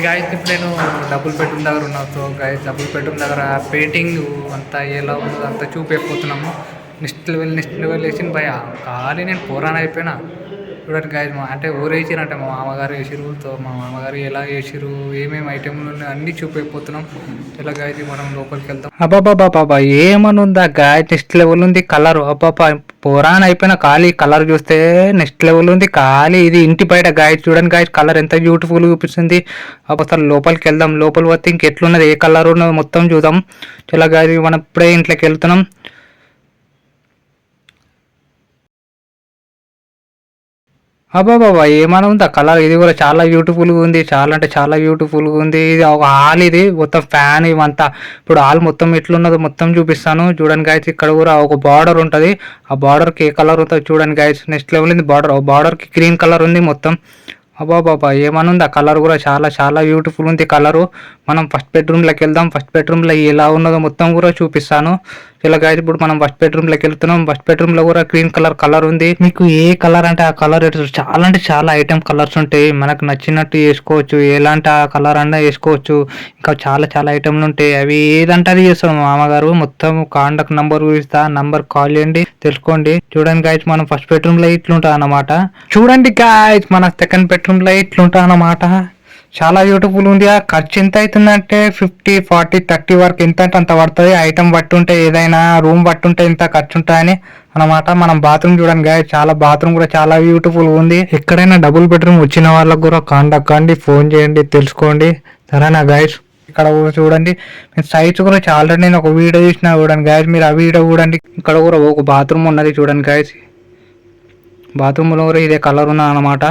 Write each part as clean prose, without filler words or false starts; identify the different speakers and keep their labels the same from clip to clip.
Speaker 1: Guys ఇప్పుడు నేను double bedroom దగ్గర ఉన్నా. సో గాయస్ డబుల్ బెడ్రూమ్ దగ్గర పెయింటింగ్ అంతా ఎలా ఉందో అంతా చూపెళ్ళిపోతున్నాము. నెక్స్ట్ లెవెల్ వేసింది భయ ఖాళీ నేను పోరాన్ అయిపోయినా. చూడండి గాయస్ అంటే ఊరేసిరంటే మా మామగారు వేసిరు. సో మా మామగారు ఎలా వేసిరు ఏమేమి ఐటెంలు ఉన్నాయి అన్నీ చూపెళ్ళిపోతున్నాం. ఇలా గాయస్ మనం లోపలికి వెళ్తాం. అబ్బాబాబా ఏమని ఉందా గాయస్ నెక్స్ట్ లెవెల్ ఉంది కలర్. అబ్బాబా పోరాన్ అయిపోయిన ఖాళీ కలర్ చూస్తే నెక్స్ట్ లెవెల్ ఉంది ఖాళీ. ఇది ఇంటి బయట గాయస్ చూడండి గాయస్ కలర్ ఎంత బ్యూటిఫుల్ చూపిస్తుంది. అసలు లోపలికి వెళ్దాం. లోపల పోతే ఇంకెట్లున్నది ఏ కలర్ ఉన్నదో మొత్తం చూద్దాం. ఇలా గాయస్ మనం ఇప్పుడే ఇంట్లోకి వెళ్తున్నాం. అబ్బాబాబా ఏమైనా ఉందా కలర్. ఇది కూడా చాలా బ్యూటిఫుల్గా ఉంది. చాలా అంటే చాలా బ్యూటిఫుల్గా ఉంది. ఇది ఒక హాల్, ఇది మొత్తం ఫ్యాన్ ఇవంతా. ఇప్పుడు హాల్ మొత్తం ఎట్లున్నదో మొత్తం చూపిస్తాను చూడండి గాయస్. ఇక్కడ కూడా ఒక బార్డర్ ఉంటుంది. ఆ బార్డర్కి ఏ కలర్ ఉంటుందో చూడండి గాయస్. నెక్స్ట్ లెవెల్ ఉంది బార్డర్. బార్డర్కి గ్రీన్ కలర్ ఉంది మొత్తం. అబ్బాబాబా ఏమని ఉంది ఆ కలర్ కూడా చాలా చాలా బ్యూటిఫుల్ ఉంది కలరు. మనం ఫస్ట్ బెడ్రూమ్లోకి వెళ్దాం. ఫస్ట్ బెడ్రూమ్లో ఎలా ఉన్నదో మొత్తం కూడా చూపిస్తాను. ఇలా గాయస్ ఇప్పుడు మనం ఫస్ట్ బెడ్రూమ్లోకి వెళ్తున్నాం. ఫస్ట్ బెడ్రూమ్లో కూడా గ్రీన్ కలర్ ఉంది. మీకు ఏ కలర్ అంటే ఆ కలర్ చాలా అంటే చాలా ఐటమ్ కలర్స్ ఉంటాయి. మనకు నచ్చినట్టు వేసుకోవచ్చు. ఎలాంటి ఆ కలర్ అన్నా వేసుకోవచ్చు. ఇంకా చాలా చాలా ఐటమ్లు ఉంటాయి. అవి ఏదంటే అది చేస్తాం మామగారు. మొత్తం కాంటాక్ట్ నంబర్ ఇస్తా, నంబర్ కాల్ చేయండి తెలుసుకోండి. చూడండి గాయస్ మనం ఫస్ట్ బెడ్రూమ్లో ఇట్లుంటా అన్నమాట. చూడండి గాయస్ మన సెకండ్ బెడ్రూమ్లో ఇట్లుంటా అన్నమాట. చాలా బ్యూటిఫుల్ ఉంది. ఆ ఖర్చు ఎంత అవుతుందంటే 50, 40, 30 వరకు ఎంత అంటే అంత పడుతుంది. ఐటమ్ బట్టి ఉంటే ఏదైనా రూమ్ బట్టి ఉంటే ఇంత ఖర్చు ఉంటాయని అనమాట. మనం బాత్రూమ్ చూడండి గాయ చాలా బాత్రూమ్ కూడా చాలా బ్యూటిఫుల్ ఉంది. ఎక్కడైనా డబుల్ బెడ్రూమ్ వచ్చిన వాళ్ళకు కూడా కాంటాక్ట్ కండి, ఫోన్ చేయండి తెలుసుకోండి సరేనా గాయస్. ఇక్కడ చూడండి సైజ్ కూడా ఆల్రెడీ నేను ఒక వీడియో చూసిన చూడండి గాయస్. మీరు ఆ వీడియో చూడండి. ఇక్కడ కూడా ఒక బాత్రూమ్ ఉన్నది చూడండి గాయస్. బాత్రూమ్లో కూడా ఇదే కలర్ ఉన్నది అనమాట.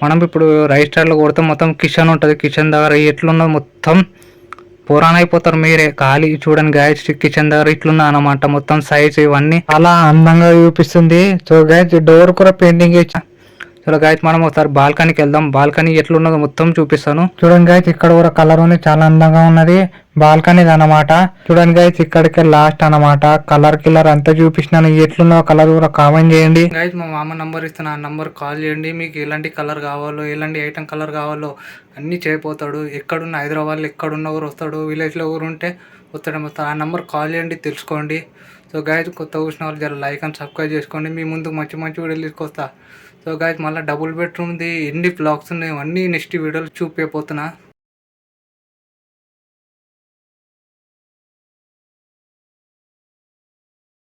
Speaker 1: మనం ఇప్పుడు రైట్ సైడ్లో కొడితే మొత్తం కిచెన్ ఉంటుంది. కిచెన్ దగ్గర ఎట్లున్నది మొత్తం పురాణ అయిపోతారు మీరే. ఖాళీ చూడండి గాయస్ కిచెన్ దగ్గర ఇట్లున్నా అనమాట. మొత్తం సైజ్ ఇవన్నీ చాలా అందంగా చూపిస్తుంది. సో గాయస్ డోర్ కూడా పెయింటింగ్ ఇచ్చా. చలో గాయస్ మనం ఒకసారి బాల్కనీకి వెళ్దాం. బాల్కనీ ఎట్లున్నదో మొత్తం చూపిస్తాను. చూడండి గాయస్ ఇక్కడ కూడా కలర్ ఉంది చాలా అందంగా ఉన్నది. బాల్కనీ అనమాట. చూడండి గాయస్ ఇక్కడికే లాస్ట్ అనమాట. కలర్ అంతా చూపిస్తున్నాను. ఎట్లున్న కలర్ కూడా కామెంట్ చేయండి గాయస్. మా మామ నంబర్ ఇస్తాను. ఆ నంబర్ కాల్ చేయండి. మీకు ఎలాంటి కలర్ కావాలో ఎలాంటి ఐటమ్ కలర్ కావాలో అన్నీ చేయపోతాడు. ఎక్కడున్న హైదరాబాద్లో ఎక్కడున్న ఊరు వస్తాడు. విలేజ్లో ఊరు ఉంటే వస్తాడు. ఆ నెంబర్ కాల్ చేయండి తెలుసుకోండి. సో గాయస్ కొత్త చూసిన వాళ్ళు జర లైక్ అండ్ సబ్స్క్రైబ్ చేసుకోండి. మీ ముందు మంచి మంచి వీడియోలు తీసుకొస్తా. సో గాయస్ మళ్ళీ డబుల్ బెడ్రూమ్ది ఎన్ని బ్లాగ్స్ ఉన్నాయో అన్నీ నెక్స్ట్ వీడియోలు చూపిపోతున్నా.